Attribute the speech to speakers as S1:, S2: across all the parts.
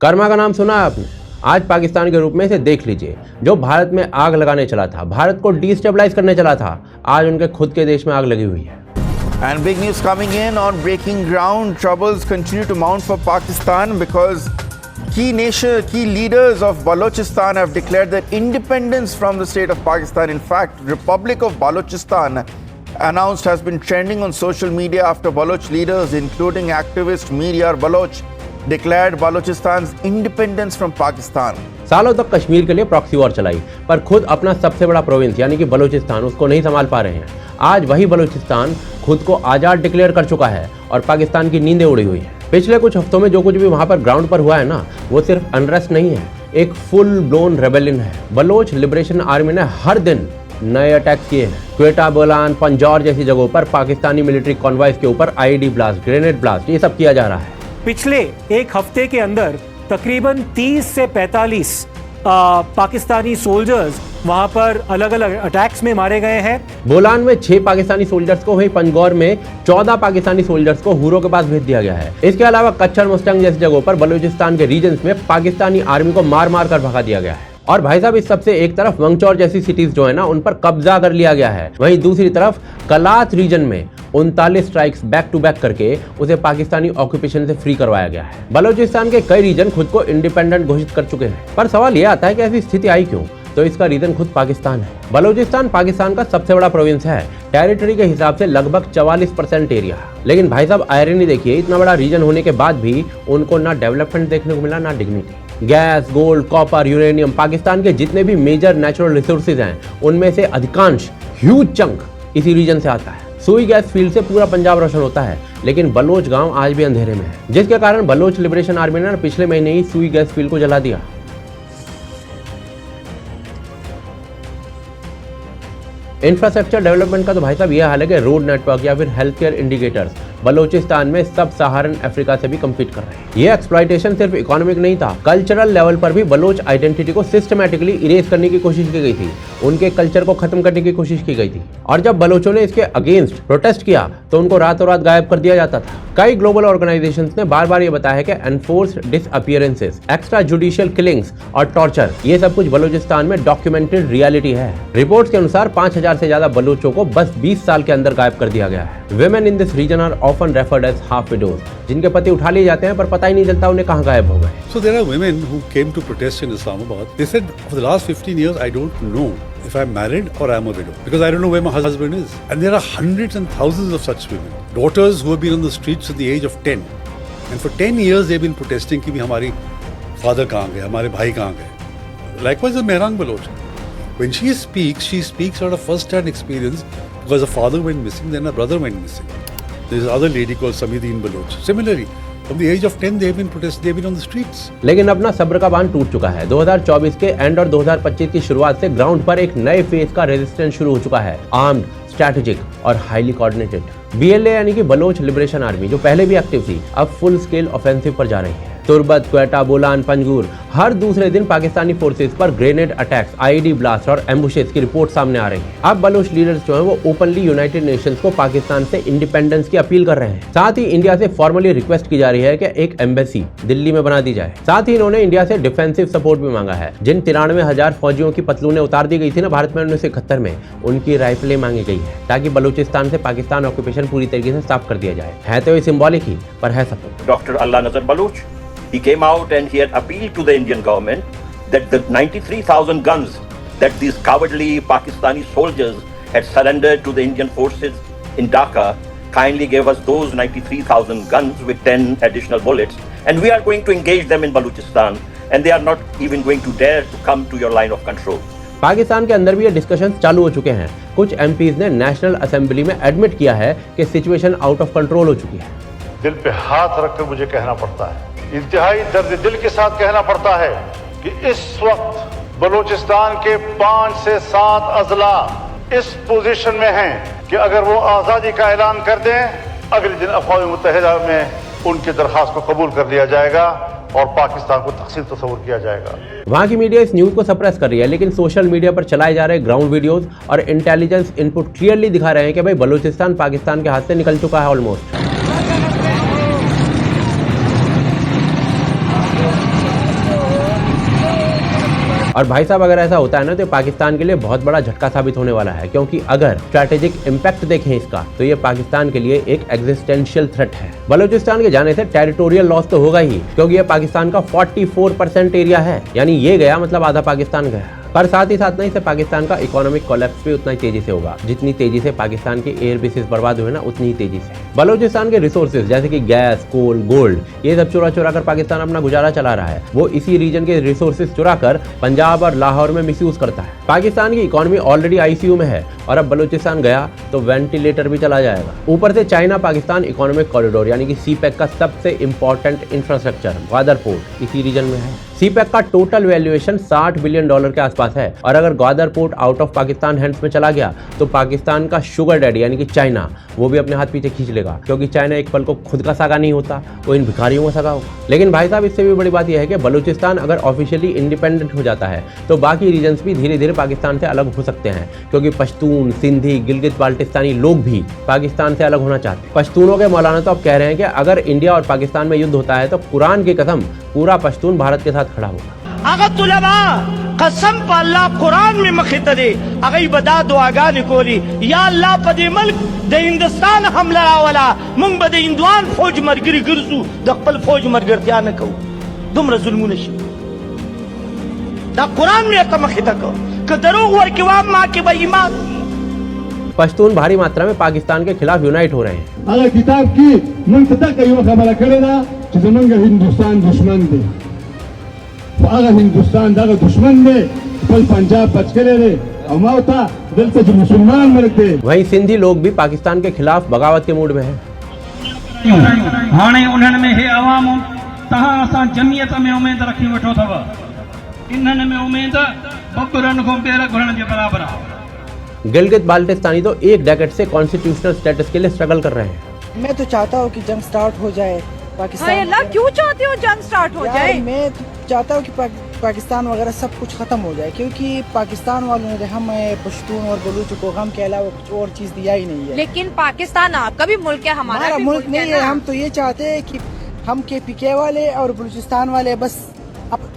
S1: कर्मा का नाम सुना है आपने? आज पाकिस्तान के रूप में इसे देख लीजिए। जो भारत में आग लगाने चला था, भारत को डिस्टेबलाइज करने चला था, आज उनके खुद के देश में आग लगी हुई है।
S2: And big news coming in on breaking ground. Troubles continue to mount for Pakistan because key leaders of Balochistan have declared their independence from the state of Pakistan. In fact, Republic of Balochistan announced has been trending on social media after Baloch leaders, including activist Mir Baloch, declared Balochistan's independence from Pakistan.
S1: सालों तक कश्मीर के लिए proxy war चलाई, पर खुद अपना सबसे बड़ा प्रोविंस यानी कि बलूचिस्तान उसको नहीं संभाल पा रहे हैं। आज वही बलूचिस्तान खुद को आज़ाद डिक्लेयर कर चुका है और पाकिस्तान की नींदें उड़ी हुई है। पिछले कुछ हफ्तों में जो कुछ भी वहाँ पर ग्राउंड पर हुआ है ना, वो सिर्फ अनरेस्ट नहीं है, एक फुल ब्लोन रेबेलियन है। बलोच लिबरेशन आर्मी ने हर दिन नए अटैक किए हैं। क्वेटा, बोलान, पंजौर जैसी जगहों पर पाकिस्तानी मिलिट्री कॉन्वॉयज के ऊपर आईडी ब्लास्ट, ग्रेनेड ब्लास्ट, ये सब किया जा रहा है।
S3: पिछले एक हफ्ते के अंदर तकरीबन 30 से 45 पाकिस्तानी सोल्जर्स वहां पर अलग अलग अटैक्स में मारे गए हैं।
S1: बोलान में 6 पाकिस्तानी सोल्जर्स को, वहीं पंजौर में 14 पाकिस्तानी सोल्जर्स को हुरों के पास भेज दिया गया है। इसके अलावा कच्चर, मुस्टंग जैसी जगहों पर बलूचिस्तान के रीजन्स में पाकिस्तानी आर्मी को मार मार कर भगा दिया गया है। और भाई साहब, इस सबसे एक तरफ मंगचौर जैसी सिटीज जो है ना, उन पर कब्जा कर लिया गया है, वहीं दूसरी तरफ कलात रीजन में 39 स्ट्राइक्स बैक टू बैक करके उसे पाकिस्तानी ऑक्यूपेशन से फ्री करवाया गया है। बलूचिस्तान के कई रीजन खुद को इंडिपेंडेंट घोषित कर चुके हैं, पर सवाल यह आता है कि ऐसी स्थिति आई क्यों? तो इसका रीजन खुद पाकिस्तान है। बलूचिस्तान पाकिस्तान का सबसे बड़ा प्रोविंस है, टेरिटरी के हिसाब से लगभग 44% एरिया। लेकिन भाई साहब, आयरनी देखिए, इतना बड़ा रीजन होने के बाद भी उनको ना डेवलपमेंट देखने को मिला, ना dignity. Gas, gold, copper, uranium, Pakistan के जितने भी मेजर नेचुरल रिसोर्सेज हैं, उनमें से अधिकांश ह्यूज चंक इसी रीजन से आता है। सुई गैस फील्ड से पूरा पंजाब रोशन होता है, लेकिन बलोच गांव आज भी अंधेरे में है, जिसके कारण बलोच लिबरेशन आर्मी ने पिछले महीने ही सुई गैस फील्ड को जला दिया। इंफ्रास्ट्रक्चर डेवलपमेंट का तो भाई साहब ये हाल है कि रोड नेटवर्क या फिर हेल्थ केयर इंडिकेटर्स बलूचिस्तान में सब सहारन अफ्रीका से भी कम्पीट कर रहे हैं। ये एक्सप्लॉइटेशन सिर्फ इकोनॉमिक नहीं था, कल्चरल लेवल पर भी बलोच आइडेंटिटी को सिस्टमैटिकली इरेज करने की कोशिश की गई थी, उनके कल्चर को खत्म करने की कोशिश की गई थी। और जब बलोचों ने इसके अगेंस्ट प्रोटेस्ट किया तो उनको रातों रात गायब कर दिया जाता था। कई ग्लोबल ऑर्गेनाइजेशंस ने बार बार ये बताया है कि enforced disappearances, extra judicial killings और टॉर्चर, ये सब कुछ बलूचिस्तान में डॉक्यूमेंटेड रियलिटी है। रिपोर्ट्स के अनुसार 5000 से ज्यादा बलूचों को बस 20 साल के अंदर गायब कर दिया गया है। Women in this region are often referred as half widows, जिनके पति उठा लिए जाते हैं पर पता ही नहीं चलता उन्हें कहाँ गायब हो गए।
S4: So there are women who came to protest in Islamabad. They said, for the last 15 years, I don't know if I'm married or I'm a widow because I don't know where my husband is. And there are hundreds and thousands of such women, daughters who have been on the streets at the age of 10, and for 10 years they've been protesting कि भी हमारी father कहाँ गए, हमारे भाई कहाँ गए. Likewise, the Mehrang Baloch. When she speaks out of first-hand experience because her father went missing, then her brother went missing. There's another lady called Samideen Baloch. Similarly, from the age of 10, they've been protesting, they've been on the streets.
S1: लेकिन अपना सब्र का बांध टूट चुका है। 2024 के and और 2025 की शुरुआत से ग्राउंड पर एक नए फेज का रेजिस्टेंस शुरू हो चुका है, आर्म्ड, स्ट्रैटेजिक और हाईली कोऑर्डिनेटेड। BLA यानी कि बलोच लिबरेशन आर्मी, जो पहले भी एक्टिव थी, अब फुल स्केल ऑफेंसिव पर जा रही है। तुर्बत, क्वेटा, बोलान, पंजगुर, हर दूसरे दिन पाकिस्तानी फोर्सेस पर ग्रेनेड अटैक्स, आईडी ब्लास्ट और एम्बुशेस की रिपोर्ट सामने आ रही है। अब बलोच लीडर्स जो हैं वो ओपनली यूनाइटेड नेशंस को पाकिस्तान से इंडिपेंडेंस की अपील कर रहे हैं। साथ ही इंडिया से फॉर्मली रिक्वेस्ट की जा रही है कि एक एम्बेसी दिल्ली में बना दी जाए। साथ ही इन्होंने इंडिया से डिफेंसिव सपोर्ट भी मांगा है। जिन 93,000 फौजियों की पतलूनें उतार दी गई थी ना भारत में 1971 में, उनकी राइफलें मांगी गई है ताकि बलूचिस्तान से पाकिस्तान ऑक्यूपेशन पूरी तरीके से साफ कर दिया जाए। है तो ये सिंबॉलिक ही, पर है support.
S5: Dr. Allah Nazar Baloch, he came out and he had appealed to the Indian government that the 93,000 guns that these cowardly Pakistani soldiers had surrendered to the Indian forces in Dhaka kindly gave us those 93,000 guns with 10 additional bullets, and we are going to engage them in Balochistan, and they are not even going to dare to come to your line of control.
S1: Pakistan के अंदर भी ये discussion चालू हो चुके हैं। कुछ MPs ने नेशनल असेंबली में एडमिट किया है कि सिचुएशन आउट ऑफ कंट्रोल हो चुकी है।
S6: दिल पे हाथ रखकर मुझे कहना पड़ता है, इंतहाई दर्द दिल के साथ कहना पड़ता है कि इस वक्त बलूचिस्तान के 5 से 7 अजला इस पोजीशन में हैं कि अगर वो आज़ादी का ऐलान कर दें, अगले दिन अक़वाम मुत्तहिदा में उनकी दरख्वास्त को कबूल कर लिया जाएगा और पाकिस्तान को तक़सीम तस्वुर किया जाएगा।
S1: वहाँ की मीडिया इस न्यूज़ को सप्रेस कर रही है, लेकिन सोशल मीडिया पर चलाए जा रहे ग्राउंड वीडियोस और इंटेलिजेंस इनपुट क्लियरली दिखा रहे हैं कि भाई बलूचिस्तान पाकिस्तान के हाथ से निकल चुका है ऑलमोस्ट। और भाई साहब अगर ऐसा होता है ना तो पाकिस्तान के लिए बहुत बड़ा झटका साबित होने वाला है, क्योंकि अगर स्ट्रैटेजिक इम्पैक्ट देखें इसका तो ये पाकिस्तान के लिए एक एग्जिस्टेंशियल थ्रेट है। बलूचिस्तान के जाने से टेरिटोरियल लॉस तो होगा ही, क्योंकि ये पाकिस्तान का 44% एरिया है, यानी ये गया मतलब आधा पाकिस्तान गया। पर साथ ही साथ ना इससे पाकिस्तान का इकोनॉमिक कोलैप्स भी उतना ही तेजी से होगा, जितनी तेजी से पाकिस्तान के एयर बेसिस बर्बाद हुए ना उतनी ही तेजी से बलूचिस्तान के रिसोर्सेज जैसे कि गैस, कोल, गोल्ड, ये सब चुरा कर पाकिस्तान अपना गुजारा चला रहा है। वो इसी रीजन के रिसोर्सेज चुरा कर पंजाब और लाहौर में मिसयूज करता है। पाकिस्तान की इकोनॉमी ऑलरेडी आईसीयू में है और अब बलूचिस्तान गया तो वेंटिलेटर भी चला जाएगा। ऊपर से चाइना पाकिस्तान इकोनॉमिक कॉरिडोर यानी कि सीपैक का सबसे इंपॉर्टेंट इंफ्रास्ट्रक्चर ग्वादर पोर्ट इसी रीजन में है। सीपैक का टोटल वैल्यूएशन $60 बिलियन के आसपास है और अगर Gwadar port out of Pakistan hands में चला गया तो पाकिस्तान का शुगर डैडी यानी कि चाइना वो भी अपने हाथ पीछे खींच लेगा, क्योंकि चाइना एक पल को खुद का सगा नहीं होता, वो इन भिखारियों का सगा होगा। लेकिन भाई साहब इससे भी बड़ी बात यह है कि बलूचिस्तान अगर ऑफिशियली इंडिपेंडेंट हो जाता है तो बाकी रीजन्स भी धीरे धीरे पाकिस्तान से अलग हो सकते हैं, क्योंकि पश्तून, सिंधी, गिलगित बाल्टिस्तानी लोग भी पाकिस्तान से अलग होना चाहते हैं। पश्तूनों के मौलाना तो अब कह रहे हैं कि अगर इंडिया और पाकिस्तान में युद्ध होता है तो कुरान की कसम पूरा पश्तून भारत के साथ खड़ा होगा।
S7: अगर तुलबा कसम पर अल्लाह कुरान में मखितरे अगर बदा दुआगा निकोली या अल्लाह पदे मुल्क दे हिंदुस्तान हमला वाला मुंग बदे हिंदुआन फौज मरगिरी गिरसू दखल फौज मरगिरतिया न को दुमर जुल्म नशी दा कुरान में का मखिता को क दरोग वर के वा मां के बेईमान
S1: पश्तून भारी मात्रा में पाकिस्तान के खिलाफ यूनाइट हो रहे हैं।
S8: अगर किताब की मुंतदा कई खबर करेगा कि जमंगा हिंदुस्तान दुश्मन दे, अगर हिंदुस्तान दागा दुश्मन दे पल पंजाब बच के ले और मावता दिल से जो मुसलमान मरते।
S1: वहीं सिंधी लोग भी पाकिस्तान के खिलाफ बगावत के मूड में हैं।
S9: हाणे उन्हनि में हे अवाम तहां असां जमीयत में उम्मीद रखी वठो थव, इन्हनि में उम्मीद बबरन को पेर घुरण जे बराबर आहे।
S1: गिलगित बाल्टिस्तानी तो एक डेकेड से कॉन्स्टिट्यूशनल स्टेटस के लिए स्ट्रगल कर रहे हैं।
S10: मैं तो चाहता हूँ कि जंग स्टार्ट हो जाए पाकिस्तान।
S11: अल्लाह क्यों चाहते हो जंग स्टार्ट हो जाए?
S10: मैं तो चाहता हूँ कि पाकिस्तान वगैरह सब कुछ खत्म हो जाए, क्योंकि पाकिस्तान वालों ने हमें पश्तून और बलूच को गम के अलावा कुछ और चीज दिया ही नहीं है।
S11: लेकिन पाकिस्तान आपका भी मुल्क है, हमारा
S10: मुल्क नहीं है। हम तो ये चाहते हैं कि हम KPK वाले और बलूचिस्तान वाले बस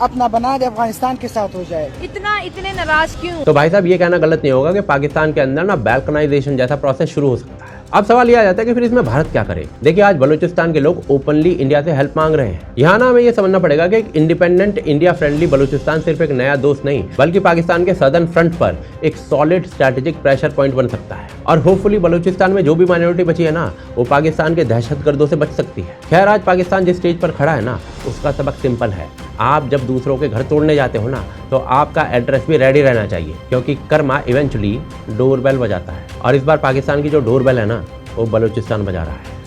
S10: अपना बना दे, अफगानिस्तान के साथ हो जाए।
S11: इतने नाराज क्यों?
S1: तो भाई साहब ये कहना गलत नहीं होगा कि पाकिस्तान के अंदर ना बैल्कनाइजेशन जैसा प्रोसेस शुरू हो सकता है। अब सवाल ये आ जाता है कि फिर इसमें भारत क्या करे। देखिए आज बलूचिस्तान के लोग ओपनली इंडिया से हेल्प मांग रहे हैं। यहाँ ना हमें ये समझना पड़ेगा कि एक इंडिपेंडेंट इंडिया फ्रेंडली बलूचिस्तान सिर्फ एक नया दोस्त नहीं बल्कि पाकिस्तान के सदर्न फ्रंट पर एक सॉलिड स्ट्रैटेजिक प्रेशर पॉइंट बन सकता है और होपफुली बलूचिस्तान में जो भी माइनॉरिटी बची है ना वो पाकिस्तान के दहशतगर्दों से बच सकती है। खैर आज पाकिस्तान जिस स्टेज पर खड़ा है ना उसका सबक सिंपल है, आप जब दूसरों के घर तोड़ने जाते हो ना तो आपका एड्रेस भी रेडी रहना चाहिए, क्योंकि कर्मा इवेंचुअली डोरबेल बजाता है और इस बार पाकिस्तान की जो डोरबेल है ना वो बलूचिस्तान बजा रहा है।